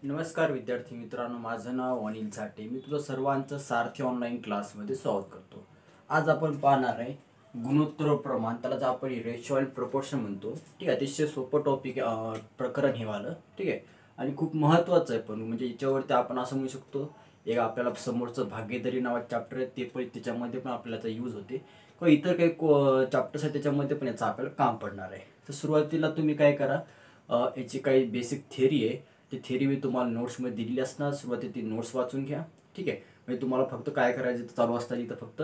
नमस्कार विद्यार्थी मित्रांनो, माझं नाव अनिल झाटे. मी तुझं सर्वांचं सारथी ऑनलाईन क्लासमध्ये स्वागत करतो. आज आपण पाहणार आहे गुणोत्तर प्रमाण, त्याला जे आपण रेशो अँड प्रपोर्शन म्हणतो. ठीक आहे, अतिशय सोपं टॉपिक प्रकरण हे वालं. ठीक आहे, आणि खूप महत्त्वाचं आहे पण म्हणजे याच्यावरती आपण असं म्हणू शकतो, एक आपल्याला समोरचं भागीदारी नावाचं चॅप्टर आहे ते पण त्याच्यामध्ये पण आपल्याला यूज होते, किंवा इतर काही चॅप्टर्स आहेत त्याच्यामध्ये पण याचं आपल्याला काम पडणार आहे. तर सुरुवातीला तुम्ही काय करा, याची काही बेसिक थिअरी आहे ती थिअरी मी तुम्हाला नोट्समध्ये दिलेली असणार. सुरुवातीला ती नोट्स वाचून घ्या. ठीक आहे, म्हणजे तुम्हाला फक्त काय करायचं चालू असताना इथं फक्त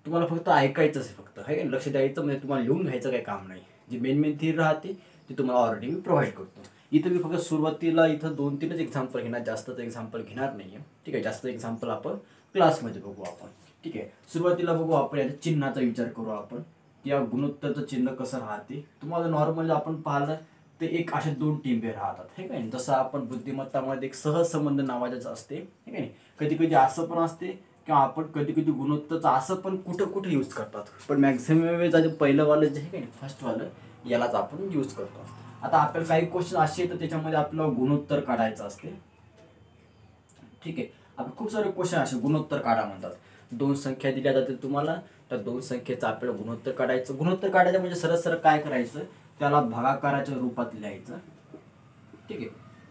तुम्हाला फक्त ऐकायचंच आहे, फक्त आहे लक्ष द्यायचं, म्हणजे तुम्हाला लिहून घ्यायचं काही काम नाही. जी मेन थिअरी राहते ती तुम्हाला ऑलरेडी मी प्रोव्हाइड करतो. इथं मी फक्त सुरुवातीला इथं 2-3च एक्झाम्पल घेणार, जास्तच एक्झाम्पल घेणार नाही आहे. ठीक आहे, जास्त एक्झाम्पल आपण क्लासमध्ये बघू आपण. ठीक आहे, सुरुवातीला बघू आपण याच्या चिन्हाचा विचार करू आपण, या गुणोत्तरचं चिन्ह कसं राहते. तुम्हाला नॉर्मली आपण पाहिलं ते एक असे 2 टिंबे राहतात, हे काय. जसं आपण बुद्धिमत्तामध्ये एक सहसंबंध नावाचं असते, हे काय. कधी कधी असं पण असते किंवा आपण कधी कधी गुणोत्तरचं असं पण कुठं कुठं यूज करतात, पण मॅक्झिमम वेळेस पहिलं वालं जे आहे काय फर्स्ट वालं यालाच आपण यूज करतो. आता आपल्याला काही क्वेश्चन असे येतात त्याच्यामध्ये आपल्याला गुणोत्तर काढायचं असते. ठीक आहे, आपण खूप सारे क्वेश्चन असे गुणोत्तर काढा म्हणतात. 2 संख्या दिल्या जाते तुम्हाला, त्या 2 संख्येचं आपल्याला गुणोत्तर काढायचं. गुणोत्तर काढायचं म्हणजे सरळ सरळ काय करायचं, त्याला भागाकाराच्या रूपात लिहायचं. ठीक आहे,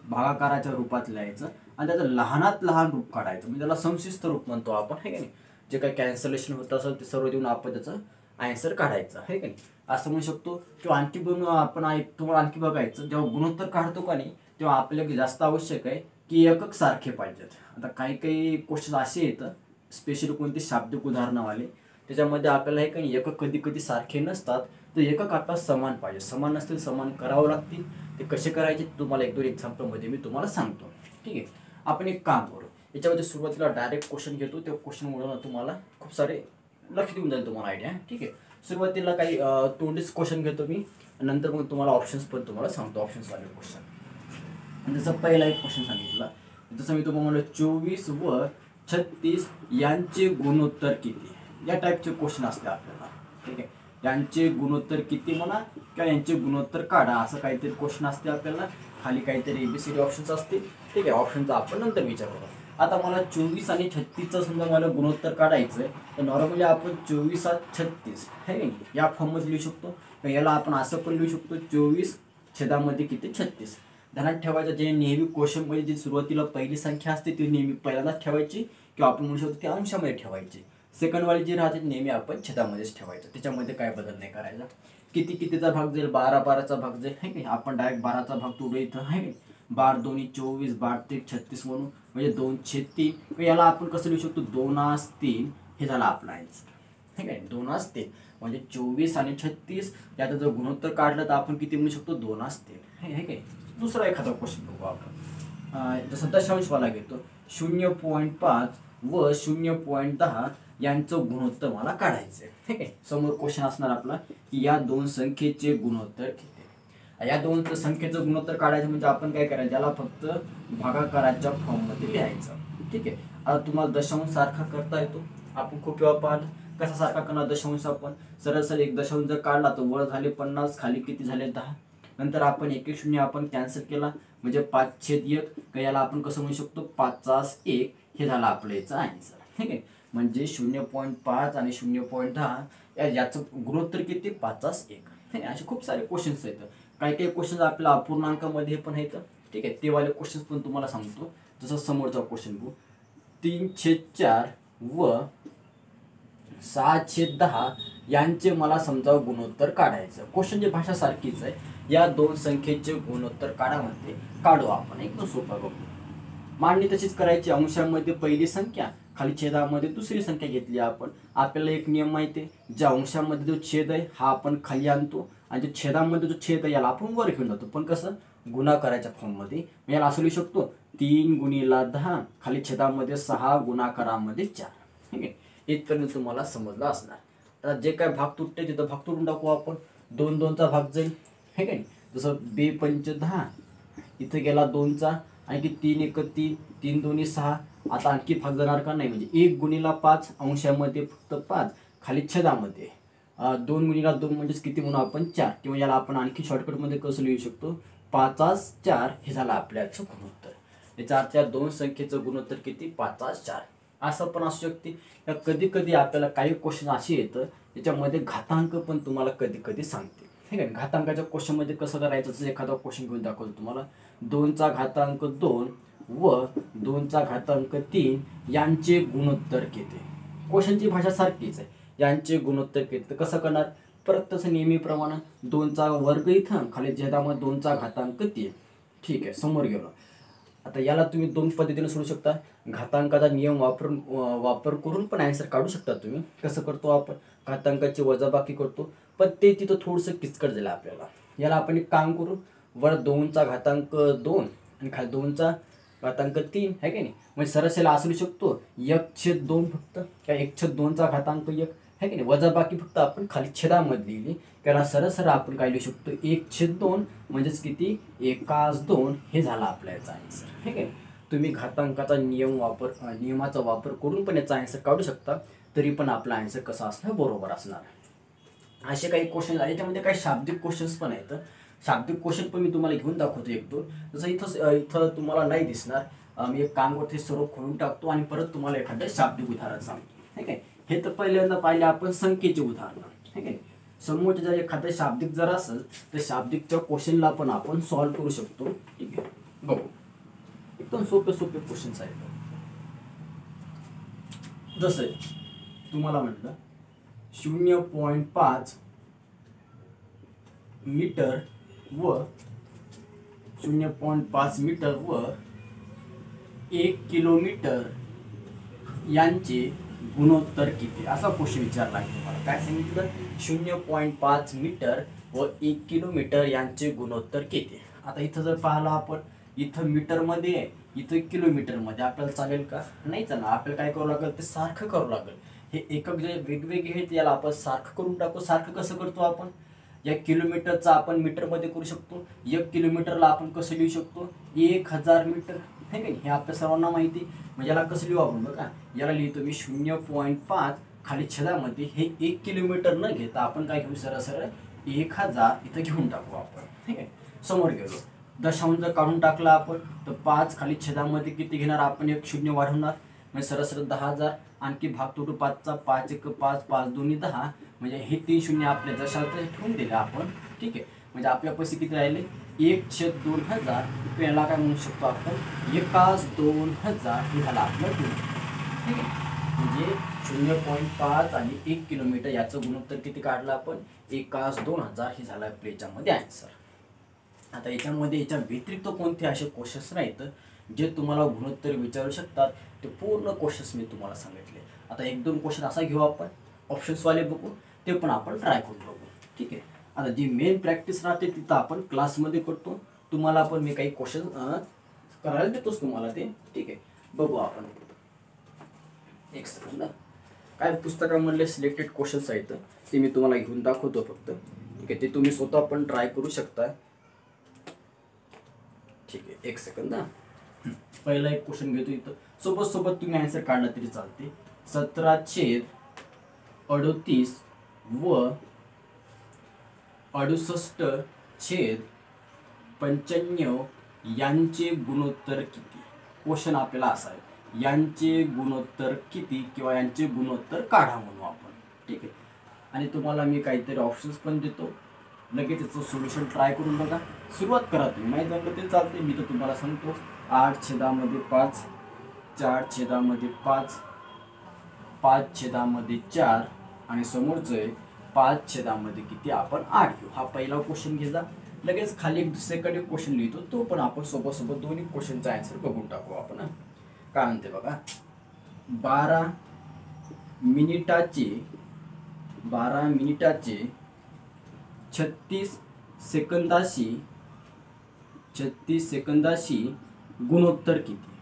भागाकाराच्या रूपात लिहायचं आणि त्याचं लहानात लहान रूप काढायचं, म्हणजे त्याला संक्षिप्त रूप म्हणतो आपण, हे की नाही. जे काही कॅन्सलेशन होत असेल ते सर्व देऊन आपण त्याचं आन्सर काढायचं, हे की नाही. असं म्हणू शकतो. किंवा आणखी पण आपण तुम्हाला आणखी बघायचं, जेव्हा गुणोत्तर काढतो का नाही तेव्हा आपल्याला जास्त आवश्यक आहे की एकक सारखे पाहिजेत. आता काही काही क्वेश्चन असे येतं, स्पेशली कोणते शाब्दिक उदाहरणावाले, त्याच्यामध्ये आपल्याला हे काही एकक कधी कधी सारखे नसतात, तर एकक आपल्याला समान पाहिजे. समान नसतील समान करावं लागतील. ते कसे करायचे तुम्हाला 1-2 एक्झाम्पलमध्ये मी तुम्हाला सांगतो. ठीक आहे, आपण एक काम करू, याच्यामध्ये सुरुवातीला डायरेक्ट क्वेश्चन घेतो. त्या क्वेश्चनमुळे तुम्हाला खूप सारे लक्ष देऊन जाईल तुम्हाला आयडिया. ठीक आहे, सुरुवातीला काही तोंडीच क्वेश्चन घेतो मी, नंतर मग तुम्हाला ऑप्शन्स पण तुम्हाला सांगतो, ऑप्शन्सवाले क्वेश्चन. जसं पहिला एक क्वेश्चन सांगितला, जसं मी तुम्हाला म्हणलं 24 व 36 यांचे गुणोत्तर किती, या टाईपचे क्वेश्चन असते आपल्याला. ठीक आहे, यांचे गुणोत्तर किती म्हणा किंवा यांचे गुणोत्तर काढा, असं काहीतरी क्वेश्चन असते आपल्याला. खाली काहीतरी ABCD ऑप्शन्स असतील. ठीक आहे, ऑप्शनचा आपण नंतर विचार करू. आता मला 24 आणि 36चं समजा मला गुणोत्तर काढायचं आहे, तर नॉर्मली आपण 24 आणि 36 हे नाही या फॉर्ममध्ये लिहू शकतो. याला आपण असं पण लिहू शकतो, 24 छेदामध्ये किती 36. ध्यानात ठेवायचं, जे नेहमी क्वेश्चनमध्ये जी सुरुवातीला पहिली संख्या असते ती नेहमी पहिल्यांदाच ठेवायची, किंवा आपण म्हणू शकतो ती अंशामध्ये ठेवायची. सेकंडवाली जी राहते नेहमी आपण छेदामध्येच ठेवायचं, त्याच्यामध्ये काय बदल नाही करायचा. कितीचा भाग जाईल, 12चा भाग जाईल, है की आपण डायरेक्ट 12चा भाग तोडू इथं, आहे की 12 दोन्ही 24, 12 3 36 म्हणून, म्हणजे 2/3. याला आपण कसं लिहू शकतो, 2/3 हे झालं आपला आन्सर, ठीक आहे. 2/3 म्हणजे 24 आणि 36 याचा जर गुणोत्तर काढलं तर आपण किती म्हणू शकतो, 2/3. हे काय. दुसरा एखादा क्वेश्चन बघू आपण, जसं दशांशवाला घेतो, 0.5 व 0.10 यांचं गुणोत्तर मला काढायचं आहे. ठीक आहे, समोर क्वेश्चन असणार आपला की या 2 संख्येचे गुणोत्तर किती. या 2 संख्येचं गुणोत्तर काढायचं म्हणजे आपण काय करायचं, त्याला फक्त भागाकाराच्या फॉर्ममध्ये लिहायचं. ठीक आहे, आता तुम्हाला दशांश सारखा करता येतो, आपण खूप वेळा पाहिलं. कसा सारखा करणार दशांश, आपण सरळ सरळ एक दशांश जर काढला तर वर झाले 50, खाली किती झाले 10. नंतर आपण 1 आपण कॅन्सल केला म्हणजे 5/1. याला आपण कसं म्हणू शकतो, 5/1 हे झालं आपलं याचं आन्सर. ठीक आहे, म्हणजे 0.5 आणि 0.10 याचं गुणोत्तर किती, 5/1. असे खूप सारे क्वेश्चन्स आहेत. काही काही क्वेश्चन्स आपल्या अपूर्णांकामध्ये पण आहेत. ठीक आहे, ते वाले क्वेश्चन्स पण तुम्हाला सांगतो. जसं समोरचा क्वेश्चन बघू, 3/4 व 6/10 यांचे मला समजा गुणोत्तर काढायचं. क्वेश्चनची भाषा सारखीच आहे. या 2 संख्येचे गुणोत्तर काढा म्हणते, काढू आपण, एकदम सोपं बघू. मांडणी तशीच करायची, अंशामध्ये पहिली संख्या, खाली छेदामध्ये दुसरी संख्या घेतली आपण. आपल्याला एक नियम माहिती आहे, ज्या अंशामध्ये जो छेद आहे हा आपण खाली आणतो, आणि जो छेदामध्ये जो छेद आहे याला आपण वर घेऊन जातो, पण कसं गुणाकाराच्या फॉर्ममध्ये. याला असं लिहू शकतो, 3×10 खाली छेदामध्ये 6 गुणाकारामध्ये 4. ठीक आहे, इथपर्यंत तुम्हाला समजलं असणार. आता जे काय भाग तुटते तिथं भाग तोडून टाकू आपण. 2/2चा भाग जाईल, हे काय. जसं 2×5=10, इथं गेला 2चा, आणखी 3×1 3, 3×2 6. आता आणखी भाग जाणार का नाही, म्हणजे 1×5 अंशामध्ये फक्त 5, खाली छेदामध्ये 2×2 म्हणजेच किती म्हणून आपण 4. किंवा याला आपण आणखी शॉर्टकटमध्ये कसं लिहू शकतो, 5/4 हे झालं आपल्याचं गुणोत्तर. याच्या अर्थात या दोन संख्येचं गुणोत्तर किती 5/4 असं पण असू शकते. कधी कधी आपल्याला काही क्वेश्चन असे येतं त्याच्यामध्ये घातांक पण तुम्हाला कधी कधी सांगते. ठीक आहे. घातांकाच्या क्वेश्चनमध्ये कसं करायचं, जर एखादा क्वेश्चन घेऊन दाखवतो तुम्हाला 2चा घातांक 2 व 2चा घातांक 3 यांचे गुणोत्तर किती. क्वेश्चनची भाषा सारखीच आहे. यांचे गुणोत्तर किती तर कसं करणार, परत तसं नेहमीप्रमाणे 2चा वर्ग इथं खाली छेदामध्ये 2चा घातांक 3. ठीक आहे. समोर गेलो. आता याला तुम्ही दोन पद्धतीने सोडू शकता. घातांकाचा नियम वापर करून पण आन्सर काढू शकता तुम्ही. कसं करतो आपण, घातांकाची वजाबाकी करतो, पण ते तिथं थोडंसं किचकट झालं आपल्याला. याला आपण एक काम करू, वर 2चा घातांक 2 आणि खाली 2चा घातांक 3 आहे की नाही. म्हणजे सरसेला असू शकतो 1/2 फक्त किंवा 1/2चा घातांक 1 आहे की नाही. वजाबाकी फक्त आपण खाली छेदामध्ये लिहिली, कारण सरळ आपण काय लिहू शकतो 1/2 म्हणजेच किती 1/2 हे झाला आपल्या याचा आन्सर. ठीक आहे. तुम्ही घातांकाचा नियमाचा वापर करून पण याचा आन्सर काढू शकता, तरी पण आपला आन्सर कसा असणार बरोबर असणार. असे काही क्वेश्चन आहे, याच्यामध्ये काही शाब्दिक क्वेश्चन्स पण आहेत. शाब्दिक क्वेश्चन पण मी तुम्हाला घेऊन दाखवतो एक दोन. जसं इथं तुम्हाला नाही दिसणार, मी एक काम करतो सर्व खोलून टाकतो आणि परत तुम्हाला एखादं शाब्दिक उदाहरण सांगतो. ठीक आहे. हे तर पहिल्यांदा पाहिले आपण संख्येचे उदाहरण. ठीक आहे. समोरचे जर एखादं शाब्दिक जर असेल तर शाब्दिकच्या क्वेश्चनला पण आपण सॉल्व्ह करू शकतो. ठीक आहे. बघू, एकदम सोपे क्वेश्चन्स आहेत. जसं तुम्हाला म्हटलं 0.5 मीटर व 0.5 मीटर व 1 किलोमीटर यांचे गुणोत्तर किती, असा क्वेश्चन विचारला आहे तुम्हाला. काय सांगितलं, 0.5 मीटर व 1 किलोमीटर यांचे गुणोत्तर किती. आता इथं जर पाहिलं आपण, इथं मीटरमध्ये आहे, इथं किलोमीटरमध्ये, आपल्याला चालेल का, नाही चालणार. आपल्याला काय करावं लागेल, ते सारखं करावं लागेल. हे एकक जे वेगवेगळे आहेत याला आपण सारखं करून टाकू. सारखं कसं करतो आपण, या किलोमीटरचा आपण मीटरमध्ये करू शकतो. 1 किलोमीटरला आपण कसं लिहू शकतो 1000 मीटर. हे काही हे आपल्या सर्वांना माहिती. म्हणजे याला कसं लिहू आपण बघा, याला लिहितो मी 0.5 खाली छेदामध्ये हे 1 किलोमीटर न घेता आपण काय घेऊ, सरळ 1000 इथं घेऊन टाकू आपण. ठीक आहे. समोर गेलो, दशांश जर काढून टाकला आपण तर 5 खाली छेदामध्ये किती घेणार आपण, एक 0 वाढवणार म्हणजे सरळ 10,000. आणखी भाग तोडू 5चा, 5 1 5 5 2 10 म्हणजे हे 3 शून्य आपल्या जशात ठेवून दिले आपण. ठीक आहे. म्हणजे आपल्या पैसे किती राहिले 1/2000. याला काय म्हणू शकतो आपण 1/2000 हे झालं आपलं गुणोत्तर. ठीक आहे. म्हणजे 0.5 आणि 1 किलोमीटर याचं गुणोत्तर किती काढलं आपण 1/2000 हे झालं आपल्या याच्यामध्ये आन्सर. आता याच्या व्यतिरिक्त कोणते असे क्वेश्चन्स नाहीत जे तुम्हाला गुणोत्तर विचारू शकतात. ते पूर्ण क्वेश्चन्स मी तुम्हाला सांगितले. आता 1-2 क्वेश्चन असा घेऊ आपण, ऑप्शन्सवाले बघू, ते पण आपण ट्राय करून बघू. ठीक आहे. आता जी मेन प्रॅक्टिस राहते तिथं आपण क्लासमध्ये करतो. तुम्हाला पण मी काही क्वेश्चन करायला देतोच तुम्हाला ते. ठीक आहे. बघू आपण एक सेकंद. काय पुस्तकामधले सिलेक्टेड क्वेश्चन्स आहेत ते मी तुम्हाला घेऊन दाखवतो फक्त. ठीक आहे. ते तुम्ही स्वतः पण ट्राय करू शकता. ठीक आहे. एक सेकंद. पहिला एक क्वेश्चन घेतो. इथं सोबत तुम्ही आन्सर काढला तरी चालते. 17/38 व 68/95 यांचे गुणोत्तर किती. क्वेश्चन आपल्याला असा आहे, यांचे गुणोत्तर किती किंवा यांचे गुणोत्तर काढा म्हणू आपण. ठीक आहे. आणि तुम्हाला मी काहीतरी ऑप्शन्स पण देतो, लगेच त्याचं सोल्युशन ट्राय करून बघा. सुरुवात करा तुम्ही, नाही जमलं ते चालते. मी तर तुम्हाला सांगतो 8/5 4/5 5/4 आणि समोरचं आहे 5/8 किती आपण 8 घेऊ. हा पहिला क्वेश्चन घ्यायचा. लगेच खाली एक सेकंड एक क्वेश्चन लिहितो, तो पण आपण सोबत दोन्ही क्वेश्चनचा आन्सर बघून टाकू आपण. काय म्हणते बघा, 12 मिनिटाचे 36 सेकंदाशी गुणोत्तर किती.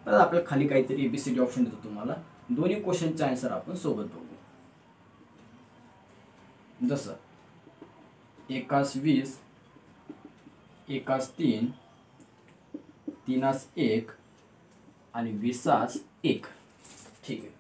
तर आपल्याला खाली काहीतरी एबीसीडी ऑप्शन देतो तुम्हाला. दोन्ही क्वेश्चनचे आन्सर आपण सोबत बघू. जसं 1/20 1/3 3/1 आणि 20/1. ठीक आहे.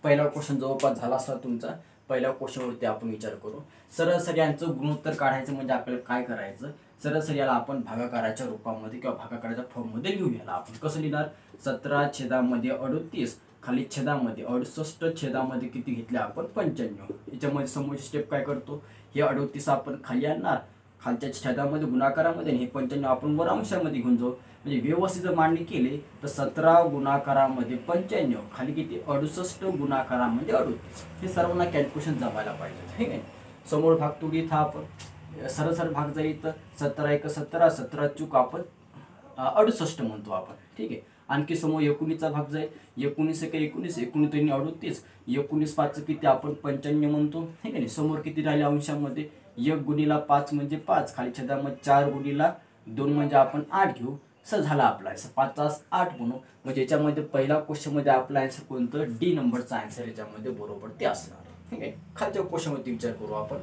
पहिला क्वेश्चन जवळपास झाला असता तुमचा. पहिल्या क्वेश्चनवरती आपण विचार करू. सरळ यांचं गुणोत्तर काढायचं म्हणजे आपल्याला काय करायचं, सरळ याला आपण भागाकाराच्या रूपामध्ये किंवा भागाकाराच्या फॉर्ममध्ये लिहू. याला आपण कसं लिहिणार, 17/38 खाली छेदामध्ये 68 छेदामध्ये किती घेतले आपण 95. याच्यामध्ये समोरची स्टेप काय करतो, हे 38 आपण खाली आणणार, खालच्या छेदामध्ये गुणाकारामध्ये, हे 95 आपण वर अंशामध्ये घेऊन जाऊ. म्हणजे व्यवस्थित जर मांडणी केली तर 17 गुणाकारामध्ये 95 खाली किती 68 गुणाकारामध्ये 38. हे सर्वांना कॅल्क्युलेशन जमायला पाहिजे, ठीक आहे. समोर भाग तोडी इथं आपण सरळ भाग जाईल तर 17 × 17 17 चूक आपण 68 म्हणतो आपण, ठीक आहे. आणखी समोर 19चा भाग जाईल, 19 × 19 19 3 38 19 5 किती आपण 95 म्हणतो, ठीक आहे. समोर किती राहिले अंशामध्ये 1 × 5 म्हणजे 5 खाली छेदामध्ये 4 × 2 म्हणजे आपण 8 घेऊ. असं झाला आपला आन्सर 5 8 म्हणू. म्हणजे याच्यामध्ये पहिला क्वेश्चनमध्ये आपला आन्सर कोणतं, डी नंबरचा आन्सर याच्यामध्ये बरोबर ते असणार, ठीक आहे. खालच्या क्वेश्चनमध्ये विचार करू आपण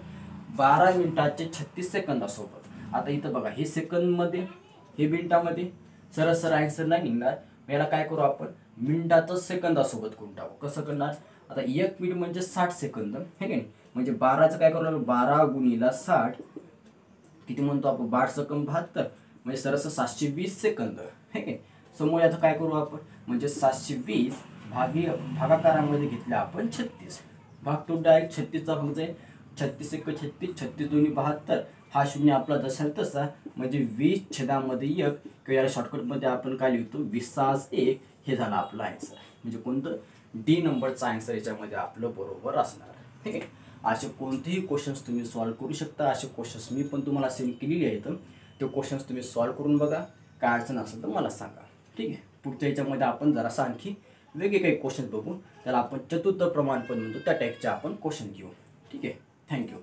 12 मिनिटाचे 36 सेकंदासोबत. आता इथं बघा हे सेकंदमध्ये हे मिनिटामध्ये सरळ आन्सर नाही निघणार. याला काय करू आपण मिनिटाचं सेकंदासोबत करून टाकू. कसं करणार, आता 1 मिनिट म्हणजे 60 सेकंद, ठीक आहे. म्हणजे 12चं काय करू, 12 × 60 किती म्हणतो आपण 12 × 72 म्हणजे सरस 720 सेकंद, ठीक आहे. समोर आता काय करू आपण म्हणजे 720 भागाकारामध्ये घेतले आपण 36. भाग तो डायरेक्ट 36चा भाग जाईल, 36 × 36 36 2 72. हा शून्य आपला जसा तसा म्हणजे 20 छेदामध्ये 1 किंवा याला शॉर्टकटमध्ये आपण काय लिहितो 20/1. हे झालं आपलं आन्सर. म्हणजे कोणतं डी नंबरचा आन्सर याच्यामध्ये आपलं बरोबर असणार, ठीक आहे. असे कोणतेही क्वेश्चन्स तुम्ही सॉल्व्ह करू शकता. असे क्वेश्चन्स मी पण तुम्हाला सेंड केलेले आहेत. ते क्वेश्चन्स तुम्ही सॉल्व्ह करून बघा. काय अडचण असेल तर मला सांगा, ठीक आहे. पुढच्या याच्यामध्ये आपण जरासं आणखी वेगळे काही क्वेश्चन बघू. त्याला आपण चतुर्थ प्रमाणपद म्हणतो, त्या टाईपचे आपण क्वेश्चन घेऊ, ठीक आहे. थँक्यू.